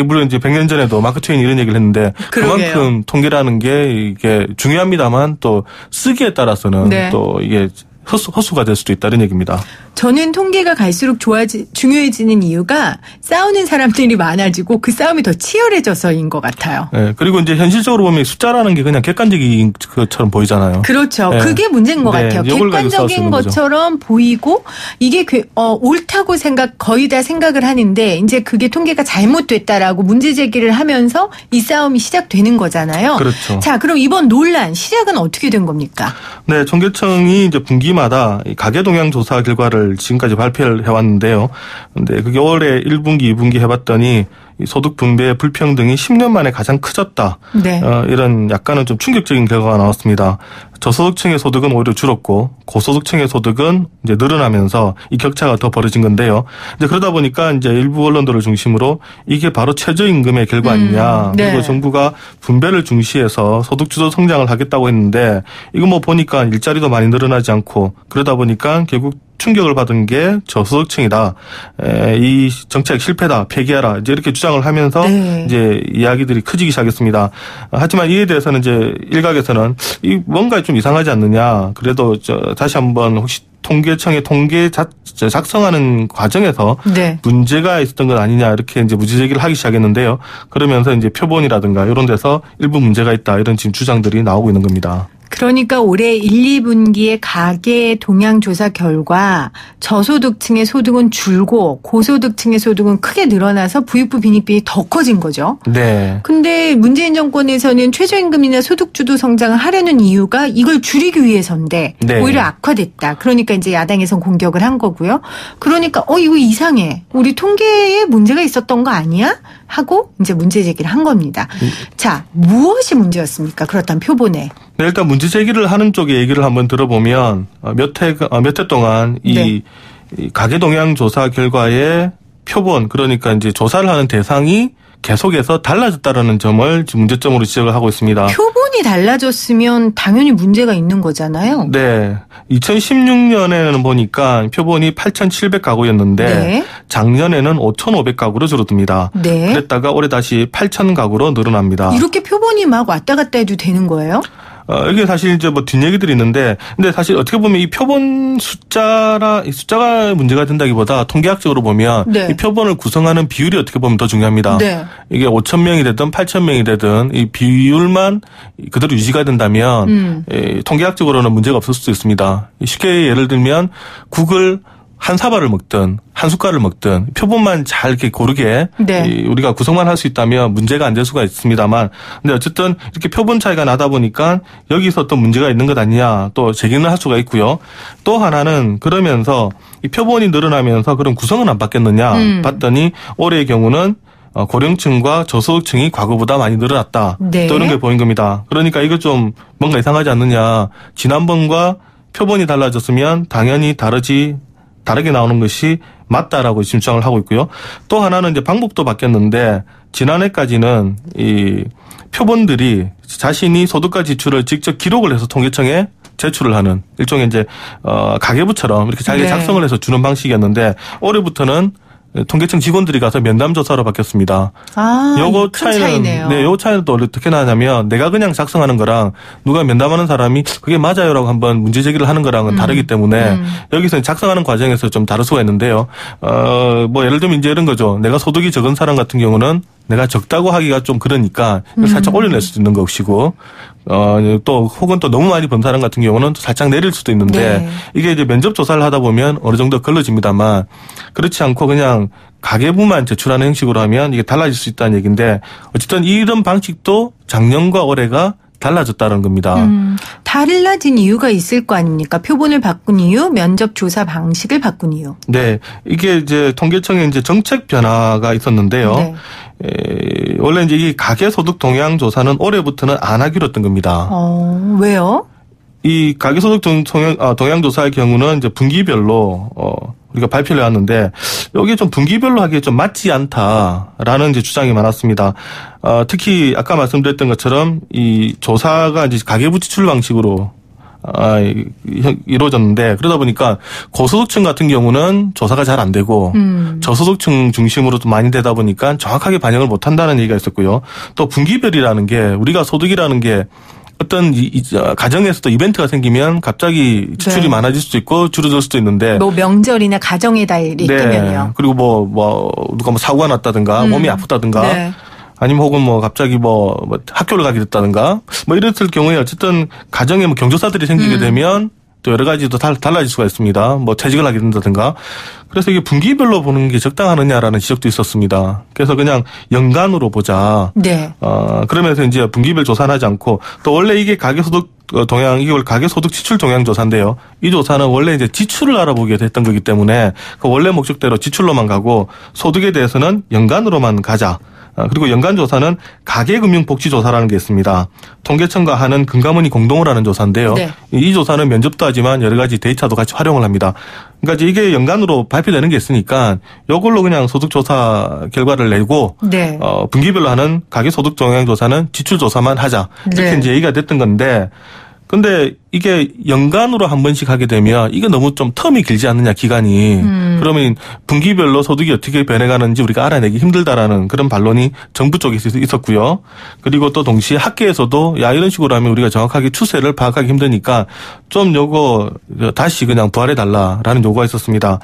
물론 이제 100년 전에도 마크 트웨인이 이런 얘기를 했는데, 그러게요. 그만큼 통계라는 게 이게 중요합니다만 또 쓰기에 따라서는 네. 또 이게 허수가 될 수도 있다는 얘기입니다. 저는 통계가 갈수록 중요해지는 이유가 싸우는 사람들이 많아지고 그 싸움이 더 치열해져서인 것 같아요. 네, 그리고 이제 현실적으로 보면 숫자라는 게 그냥 객관적인 것처럼 보이잖아요. 그렇죠. 네. 그게 문제인 것 같아요. 객관적인 것처럼 보이고 이게 옳다고 거의 다 생각을 하는데, 이제 그게 통계가 잘못됐다라고 문제 제기를 하면서 이 싸움이 시작되는 거잖아요. 그렇죠. 자, 그럼 이번 논란 시작은 어떻게 된 겁니까? 네, 통계청이 이제 분기마다 가계 동향 조사 결과를 지금까지 발표를 해왔는데요. 근데 그게 올해 1분기, 2분기 해봤더니 이 소득 분배의 불평등이 10년 만에 가장 커졌다. 네. 이런 약간은 좀 충격적인 결과가 나왔습니다. 저소득층의 소득은 오히려 줄었고 고소득층의 소득은 이제 늘어나면서 이 격차가 더 벌어진 건데요. 이제 그러다 보니까 이제 일부 언론들을 중심으로 이게 바로 최저임금의 결과 아니냐. 네. 그리고 정부가 분배를 중시해서 소득 주도 성장을 하겠다고 했는데, 이거 뭐 보니까 일자리도 많이 늘어나지 않고, 그러다 보니까 결국 충격을 받은 게 저소득층이다. 이 정책 실패다. 폐기하라. 이제 이렇게 주장을 하면서 네. 이제 이야기들이 커지기 시작했습니다. 하지만 이에 대해서는 이제 일각에서는 뭔가 좀 이상하지 않느냐. 그래도 다시 한번 혹시 통계청의 통계 작성하는 과정에서 네. 문제가 있었던 건 아니냐, 이렇게 이제 문제 제기를 하기 시작했는데요. 그러면서 이제 표본이라든가 이런 데서 일부 문제가 있다, 이런 지금 주장들이 나오고 있는 겁니다. 그러니까 올해 1, 2분기의 가계 동향 조사 결과 저소득층의 소득은 줄고 고소득층의 소득은 크게 늘어나서 부익부 빈익빈이 더 커진 거죠. 네. 근데 문재인 정권에서는 최저임금이나 소득주도 성장을 하려는 이유가 이걸 줄이기 위해서인데 네. 오히려 악화됐다. 그러니까 이제 야당에선 공격을 한 거고요. 그러니까 이거 이상해. 우리 통계에 문제가 있었던 거 아니야? 하고 이제 문제 제기를 한 겁니다. 자, 무엇이 문제였습니까? 그렇다면 표본에. 네, 일단 문제 제기를 하는 쪽의 얘기를 한번 들어보면 몇 해 동안 이 가계 동향 조사 결과의 표본, 그러니까 이제 조사를 하는 대상이 계속해서 달라졌다라는 점을 문제점으로 지적을 하고 있습니다. 표본이 달라졌으면 당연히 문제가 있는 거잖아요. 네. 2016년에는 보니까 표본이 8,700가구였는데 네. 작년에는 5,500가구로 줄어듭니다. 네. 그랬다가 올해 다시 8,000가구로 늘어납니다. 이렇게 표본이 막 왔다 갔다 해도 되는 거예요? 이게 사실 이제 뭐 뒷얘기들이 있는데, 근데 사실 어떻게 보면 이 표본 숫자가 문제가 된다기보다 통계학적으로 보면 네. 이 표본을 구성하는 비율이 어떻게 보면 더 중요합니다. 네. 이게 5,000명이 되든 8,000명이 되든 이 비율만 그대로 유지가 된다면 통계학적으로는 문제가 없을 수도 있습니다. 쉽게 예를 들면 국을 한 사발을 먹든 한 숟갈을 먹든 표본만 잘 이렇게 고르게 네. 우리가 구성만 할 수 있다면 문제가 안 될 수가 있습니다만, 근데 어쨌든 이렇게 표본 차이가 나다 보니까 여기서 또 문제가 있는 것 아니냐, 또 제기는 할 수가 있고요. 또 하나는 그러면서 이 표본이 늘어나면서 그런 구성은 안 바뀌었느냐 봤더니 올해의 경우는 고령층과 저소득층이 과거보다 많이 늘어났다. 네. 또 이런 게 보인 겁니다. 그러니까 이거 좀 뭔가 이상하지 않느냐. 지난번과 표본이 달라졌으면 당연히 다르게 나오는 것이 맞다라고 지금 주장을 하고 있고요. 또 하나는 이제 방법도 바뀌었는데, 지난해까지는 이 표본들이 자신이 소득과 지출을 직접 기록을 해서 통계청에 제출을 하는 일종의 이제 가계부처럼 이렇게 자기가 네. 작성을 해서 주는 방식이었는데, 올해부터는 통계청 직원들이 가서 면담 조사로 바뀌었습니다. 요거 차이네요. 네, 요 차이는 또 어떻게 나냐면 내가 그냥 작성하는 거랑 누가 면담하는 사람이 그게 맞아요라고 한번 문제 제기를 하는 거랑은 다르기 때문에 여기서 작성하는 과정에서 좀 다를 수가 있는데요. 뭐 예를 들면 이제 이런 거죠. 내가 소득이 적은 사람 같은 경우는 내가 적다고 하기가 좀 그러니까 살짝 올려낼 수도 있는 것이고 또 혹은 또 너무 많이 번 사람 같은 경우는 살짝 내릴 수도 있는데 네. 이게 이제 면접 조사를 하다 보면 어느 정도 걸러집니다만 그렇지 않고 그냥 가계부만 제출하는 형식으로 하면 이게 달라질 수 있다는 얘기인데 어쨌든 이런 방식도 작년과 올해가 달라졌다는 겁니다. 달라진 이유가 있을 거 아닙니까? 표본을 바꾼 이유, 면접 조사 방식을 바꾼 이유. 네, 이게 이제 통계청에 이제 정책 변화가 있었는데요. 네. 원래 이제 이 가계소득 동향 조사는 올해부터는 안 하기로 했던 겁니다. 왜요? 이 가계소득 동향 조사의 경우는 이제 분기별로 우리가 발표를 해왔는데 여기 좀 분기별로 하기에 좀 맞지 않다라는 이제 주장이 많았습니다. 특히 아까 말씀드렸던 것처럼 이 조사가 이제 가계부 지출 방식으로 이루어졌는데 그러다 보니까 고소득층 같은 경우는 조사가 잘 안 되고 저소득층 중심으로 좀 많이 되다 보니까 정확하게 반영을 못 한다는 얘기가 있었고요. 또 분기별이라는 게 우리가 소득이라는 게 어떤 가정에서도 이벤트가 생기면 갑자기 지출이 네. 많아질 수도 있고 줄어들 수도 있는데 뭐 명절이나 가정의 달이 네. 뜨면요. 그리고 누가 뭐 사고가 났다든가 몸이 아프다든가 네. 아니면 혹은 뭐 갑자기 뭐 학교를 가게 됐다든가 뭐 이랬을 경우에 어쨌든 가정에 뭐 경조사들이 생기게 되면 또 여러 가지 또 달라질 수가 있습니다. 뭐 퇴직을 하게 된다든가. 그래서 이게 분기별로 보는 게 적당하느냐라는 지적도 있었습니다. 그래서 그냥 연간으로 보자. 네. 그러면서 이제 분기별 조사는 하지 않고 또 원래 이게 가계소득 동향, 이걸 가계소득 지출 동향 조사인데요. 이 조사는 원래 이제 지출을 알아보게 됐던 거기 때문에 그 원래 목적대로 지출로만 가고 소득에 대해서는 연간으로만 가자. 그리고 연간조사는 가계금융복지조사라는 게 있습니다. 통계청과 하는 금감원이 공동으로 하는 조사인데요. 네. 이 조사는 면접도 하지만 여러 가지 데이터도 같이 활용을 합니다. 그러니까 이게 연간으로 발표되는 게 있으니까 이걸로 그냥 소득조사 결과를 내고 네. 분기별로 하는 가계소득 동향조사는 지출조사만 하자. 이렇게 네. 이제 얘기가 됐던 건데 근데 이게 연간으로 한 번씩 하게 되면 이게 너무 좀 텀이 길지 않느냐 기간이. 그러면 분기별로 소득이 어떻게 변해가는지 우리가 알아내기 힘들다라는 그런 반론이 정부 쪽에 있었고요. 그리고 또 동시에 학계에서도 야 이런 식으로 하면 우리가 정확하게 추세를 파악하기 힘드니까 좀 요거 다시 그냥 부활해달라라는 요구가 있었습니다.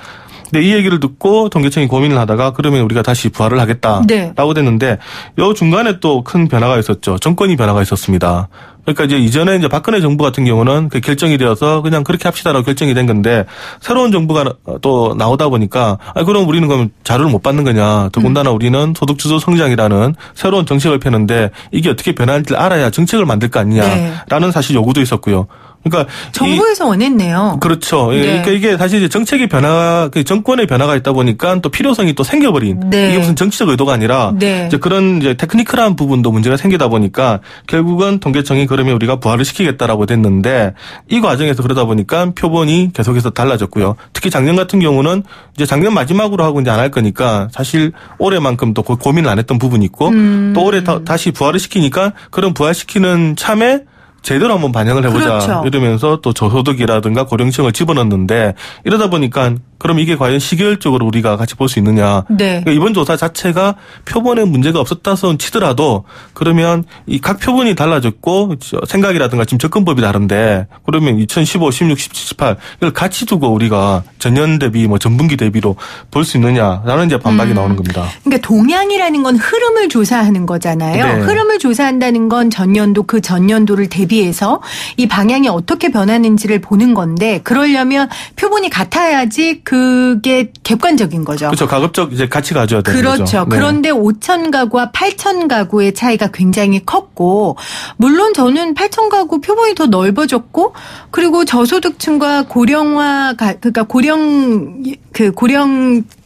근데 이 얘기를 듣고 통계청이 고민을 하다가 그러면 우리가 다시 부활을 하겠다라고 네. 됐는데 요 중간에 또 큰 변화가 있었죠. 정권이 변화가 있었습니다. 그러니까 이전에 이제 박근혜 정부 같은 경우는 그 결정이 되어서 그냥 그렇게 합시다라고 결정이 된 건데 새로운 정부가 또 나오다 보니까 그럼 우리는 그럼 자료를 못 받는 거냐. 더군다나 우리는 소득주도 성장이라는 새로운 정책을 펴는데 이게 어떻게 변할지 알아야 정책을 만들 거 아니냐라는 네. 사실 요구도 있었고요. 그러니까 정부에서 원했네요. 그렇죠. 네. 그러니까 이게 사실 이제 정책의 변화, 정권의 변화가 있다 보니까 또 필요성이 또 생겨버린 네. 이게 무슨 정치적 의도가 아니라 네. 이제 그런 이제 테크니컬한 부분도 문제가 생기다 보니까 결국은 통계청이 그러면 우리가 부활을 시키겠다라고 됐는데 이 과정에서 그러다 보니까 표본이 계속해서 달라졌고요. 특히 작년 같은 경우는 이제 작년 마지막으로 하고 이제 안 할 거니까 사실 올해만큼 또 고민을 안 했던 부분이 있고 또 올해 다시 부활을 시키니까 그런 부활시키는 참에 제대로 한번 반영을 해보자. 그렇죠. 이러면서 또 저소득이라든가 고령층을 집어넣는데 이러다 보니까 그럼 이게 과연 시계열적으로 우리가 같이 볼 수 있느냐. 네. 그러니까 이번 조사 자체가 표본에 문제가 없었다손 치더라도 그러면 이 각 표본이 달라졌고 생각이라든가 지금 접근법이 다른데 그러면 2015, 16, 17, 18 이걸 같이 두고 우리가 전년 대비 뭐 전분기 대비로 볼 수 있느냐라는 이제 반박이 나오는 겁니다. 그러니까 동향이라는 건 흐름을 조사하는 거잖아요. 네. 흐름을 조사한다는 건 전년도 그 전년도를 대비해서 이 방향이 어떻게 변하는지를 보는 건데 그러려면 표본이 같아야지 그게 객관적인 거죠. 그렇죠. 가급적 이제 같이 가져야 되는 거죠. 그렇죠. 네. 그런데 5천 가구와 8천 가구의 차이가 굉장히 컸고 물론 저는 8천 가구 표본이 더 넓어졌고 그리고 저소득층과 고령화 그러니까 고령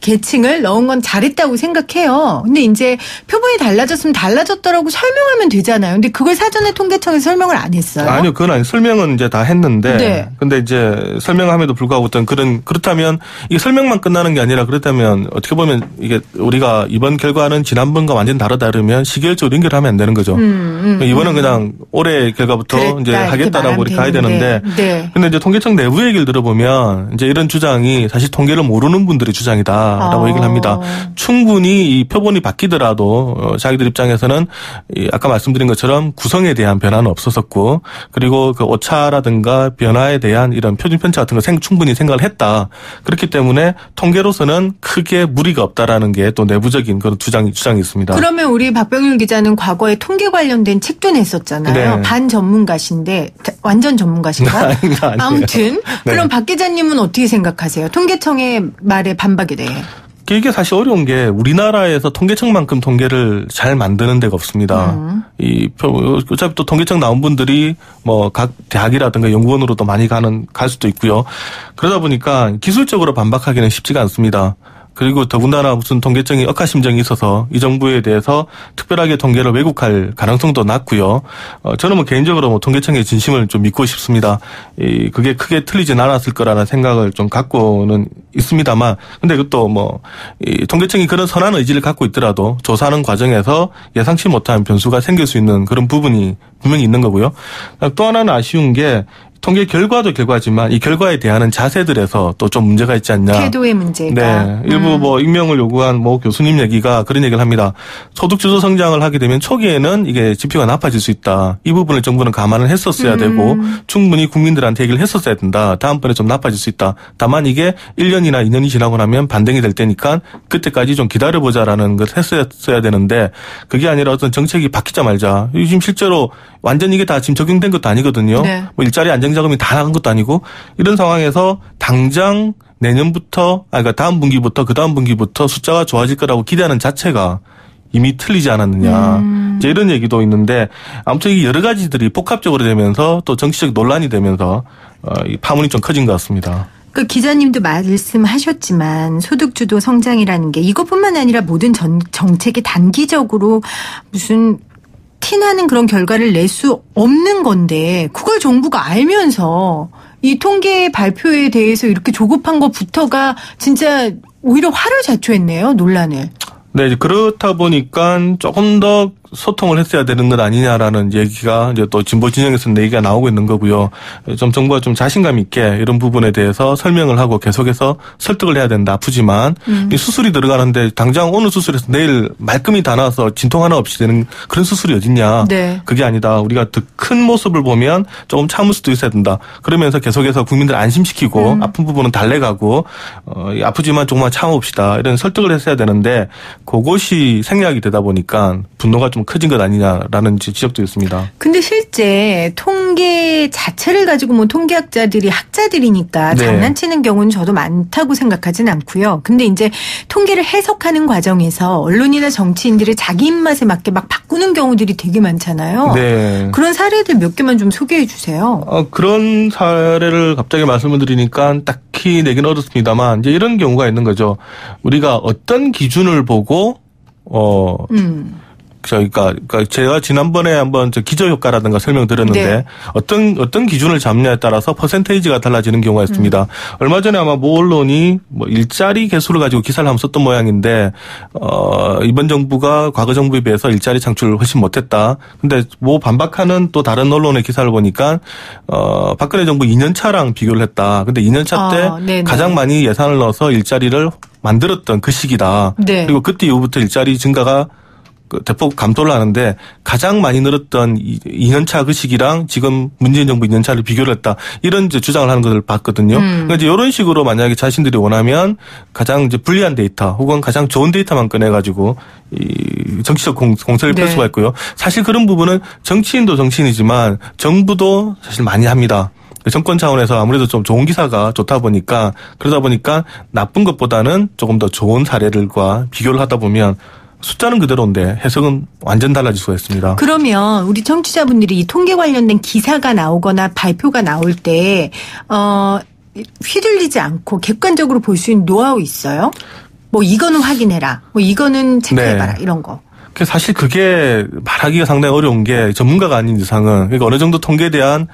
계층을 넣은 건 잘했다고 생각해요. 근데 이제 표본이 달라졌으면 달라졌더라고 설명하면 되잖아요. 근데 그걸 사전에 통계청에서 설명을 안 했어요. 아니요, 그건 아니. 설명은 이제 다 했는데. 네. 근데 이제 설명함에도 불구하고 어떤 그렇다면 이게 설명만 끝나는 게 아니라 그렇다면 어떻게 보면 이게 우리가 이번 결과는 지난번과 완전 다르면 시계열적으로 연결하면 안 되는 거죠. 이번은 그냥 올해 결과부터 이제 하겠다라고 우리 가야 되는데. 네. 근데 이제 통계청 내부 얘기를 들어보면 이제 이런 주장이 사실 통계를 모르는 분들의 주장이다. 된다라고 얘기를 합니다. 충분히 이 표본이 바뀌더라도 자기들 입장에서는 아까 말씀드린 것처럼 구성에 대한 변화는 없었었고 그리고 그 오차라든가 변화에 대한 이런 표준 편차 같은 거 충분히 생각을 했다. 그렇기 때문에 통계로서는 크게 무리가 없다라는 게 또 내부적인 그런 주장이 있습니다. 그러면 우리 박병일 기자는 과거에 통계 관련된 책도 냈었잖아요. 네. 반 전문가신데 완전 전문가신가? 아무튼 네. 그럼 박 기자님은 어떻게 생각하세요? 통계청의 말에 반박에 대해. 이게 사실 어려운 게 우리나라에서 통계청만큼 통계를 잘 만드는 데가 없습니다. 어차피 또 통계청 나온 분들이 뭐 각 대학이라든가 연구원으로도 많이 갈 수도 있고요. 그러다 보니까 기술적으로 반박하기는 쉽지가 않습니다. 그리고 더군다나 무슨 통계청이 억하심정이 있어서 이 정부에 대해서 특별하게 통계를 왜곡할 가능성도 낮고요. 저는 뭐 개인적으로 뭐 통계청의 진심을 좀 믿고 싶습니다. 그게 크게 틀리진 않았을 거라는 생각을 좀 갖고는 있습니다만, 근데 그것도 뭐 통계청이 그런 선한 의지를 갖고 있더라도 조사하는 과정에서 예상치 못한 변수가 생길 수 있는 그런 부분이 분명히 있는 거고요. 또 하나는 아쉬운 게 통계 결과도 결과지만 이 결과에 대하는 자세들에서 또 좀 문제가 있지 않냐. 태도의 문제가. 네. 일부 뭐 익명을 요구한 뭐 교수님 얘기가 그런 얘기를 합니다. 소득 주도 성장을 하게 되면 초기에는 이게 지표가 나빠질 수 있다. 이 부분을 정부는 감안을 했었어야 되고 충분히 국민들한테 얘기를 했었어야 된다. 다음번에 좀 나빠질 수 있다. 다만 이게 1년이나 2년이 지나고 나면 반등이 될 때니까 그때까지 좀 기다려보자라는 걸 했었어야 되는데 그게 아니라 어떤 정책이 바뀌자마자 지금 실제로 완전 이게 다 지금 적용된 것도 아니거든요. 네. 뭐 일자리 안정자금이 다 나간 것도 아니고 이런 상황에서 당장 내년부터 그러니까 다음 분기부터 그 다음 분기부터 숫자가 좋아질 거라고 기대하는 자체가 이미 틀리지 않았느냐. 이제 이런 얘기도 있는데 아무튼 이 여러 가지들이 복합적으로 되면서 또 정치적 논란이 되면서 이 파문이 좀 커진 것 같습니다. 그 기자님도 말씀하셨지만 소득주도 성장이라는 게 이것뿐만 아니라 모든 정책이 단기적으로 무슨 티나는 그런 결과를 낼 수 없는 건데 그걸 정부가 알면서 이 통계 발표에 대해서 이렇게 조급한 것부터가 진짜 오히려 화를 자초했네요. 논란을. 네, 그렇다 보니까 조금 더 소통을 했어야 되는 것 아니냐라는 얘기가 이제 또 진보 진영에서는 얘기가 나오고 있는 거고요. 좀 정부가 좀 자신감 있게 이런 부분에 대해서 설명을 하고 계속해서 설득을 해야 된다. 아프지만 이 수술이 들어가는데 당장 오늘 수술에서 내일 말끔히 다 나와서 진통 하나 없이 되는 그런 수술이 어딨냐. 네. 그게 아니다. 우리가 더 큰 모습을 보면 조금 참을 수도 있어야 된다. 그러면서 계속해서 국민들 안심시키고 아픈 부분은 달래가고 아프지만 조금만 참아봅시다. 이런 설득을 했어야 되는데 그것이 생략이 되다 보니까 분노가 좀 커진 것 아니냐라는 지적도 있습니다. 근데 실제 통계 자체를 가지고 뭐 통계학자들이 학자들이니까 네. 장난치는 경우는 저도 많다고 생각하진 않고요. 근데 이제 통계를 해석하는 과정에서 언론이나 정치인들이 자기 입맛에 맞게 막 바꾸는 경우들이 되게 많잖아요. 네. 그런 사례들 몇 개만 좀 소개해 주세요. 그런 사례를 갑자기 말씀을 드리니까 딱히 내긴 어렵습니다만 이제 이런 경우가 있는 거죠. 우리가 어떤 기준을 보고 그러니까 제가 지난번에 한번 기저효과라든가 설명드렸는데 네. 어떤 기준을 잡냐에 따라서 퍼센테이지가 달라지는 경우가 있습니다. 얼마 전에 아마 모 언론이 뭐 일자리 개수를 가지고 기사를 한번 썼던 모양인데 이번 정부가 과거 정부에 비해서 일자리 창출을 훨씬 못했다. 근데 뭐 반박하는 또 다른 언론의 기사를 보니까 박근혜 정부 2년 차랑 비교를 했다. 근데 2년 차 때 가장 많이 예산을 넣어서 일자리를 만들었던 그 시기다. 네. 그리고 그때 이후부터 일자리 증가가 대폭 감소를 하는데 가장 많이 늘었던 2년차 그 시기랑 지금 문재인 정부 2년차를 비교를 했다. 이런 이제 주장을 하는 것을 봤거든요. 그러니까 이제 이런 식으로 만약에 자신들이 원하면 가장 이제 불리한 데이터 혹은 가장 좋은 데이터만 꺼내가지고 이 정치적 공세를 펼 수가 있고요. 사실 그런 부분은 정치인도 정치인이지만 정부도 사실 많이 합니다. 정권 차원에서 아무래도 좀 좋은 기사가 좋다 보니까 그러다 보니까 나쁜 것보다는 조금 더 좋은 사례들과 비교를 하다 보면 숫자는 그대로인데 해석은 완전 달라질 수가 있습니다. 그러면 우리 청취자분들이 이 통계 관련된 기사가 나오거나 발표가 나올 때 휘둘리지 않고 객관적으로 볼 수 있는 노하우 있어요? 뭐 이거는 확인해라. 뭐 이거는 체크해봐라. 이런 거. 사실 그게 말하기가 상당히 어려운 게 전문가가 아닌 이상은 그러니까 어느 정도 통계에 대한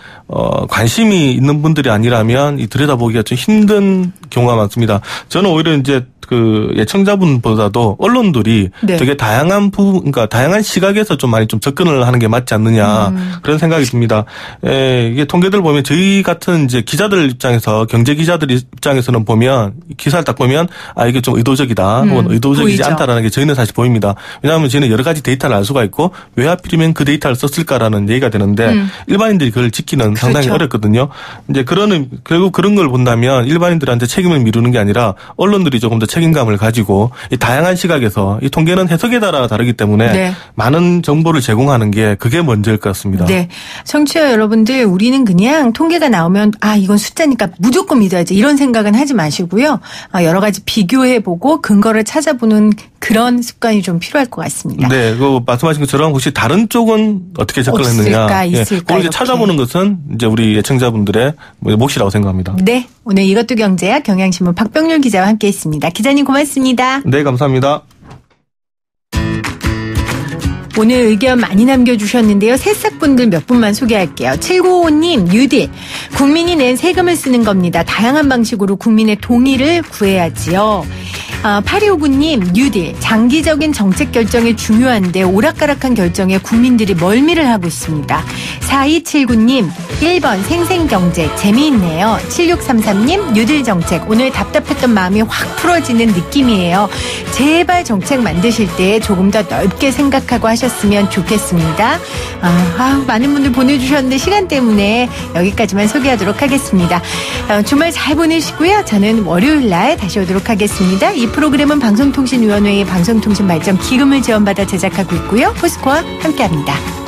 관심이 있는 분들이 아니라면 이 들여다보기가 좀 힘든 경우가 많습니다. 저는 오히려 이제 그 예청자분보다도 언론들이 네. 되게 다양한 그러니까 다양한 시각에서 좀 많이 좀 접근을 하는 게 맞지 않느냐 그런 생각이 듭니다. 이게 통계들 보면 저희 같은 이제 기자들 입장에서 경제 기자들 입장에서는 보면 기사를 딱 보면 이게 좀 의도적이다 혹은 의도적이지 보이죠. 않다라는 게 저희는 사실 보입니다. 왜냐하면 저희는 여러 가지 데이터를 알 수가 있고 왜 하필이면 그 데이터를 썼을까라는 얘기가 되는데 일반인들이 그걸 지키는 그렇죠. 상당히 어렵거든요. 이제 결국 그런 걸 본다면 일반인들한테 책임을 미루는 게 아니라 언론들이 조금 더 책임감을 가지고 이 다양한 시각에서 이 통계는 해석에 따라 다르기 때문에 네. 많은 정보를 제공하는 게 그게 먼저일 것 같습니다. 네, 청취자 여러분들 우리는 그냥 통계가 나오면 이건 숫자니까 무조건 믿어야지 이런 생각은 하지 마시고요. 여러 가지 비교해보고 근거를 찾아보는 그런 습관이 좀 필요할 것 같습니다. 네, 그 말씀하신 것처럼 혹시 다른 쪽은 어떻게 접근했느냐, 있을까, 그걸 이제 찾아보는 것은 이제 우리 예청자분들의 몫이라고 생각합니다. 네, 오늘 이것도 경제야 경향신문 박병률 기자와 함께했습니다. 기자님 고맙습니다. 네, 감사합니다. 오늘 의견 많이 남겨주셨는데요. 새싹분들 몇 분만 소개할게요. 7955님, 뉴딜. 국민이 낸 세금을 쓰는 겁니다. 다양한 방식으로 국민의 동의를 구해야지요. 8259님, 뉴딜. 장기적인 정책 결정이 중요한데 오락가락한 결정에 국민들이 멀미를 하고 있습니다. 4279님, 1번 생생경제. 재미있네요. 7633님, 뉴딜 정책. 오늘 답답했던 마음이 확 풀어지는 느낌이에요. 제발 정책 만드실 때 조금 더 넓게 생각하고 하셨으면 좋겠습니다. 많은 분들 보내주셨는데 시간 때문에 여기까지만 소개하도록 하겠습니다. 주말 잘 보내시고요. 저는 월요일 날 다시 오도록 하겠습니다. 이 프로그램은 방송통신위원회의 방송통신발전기금을 지원받아 제작하고 있고요. 포스코와 함께합니다.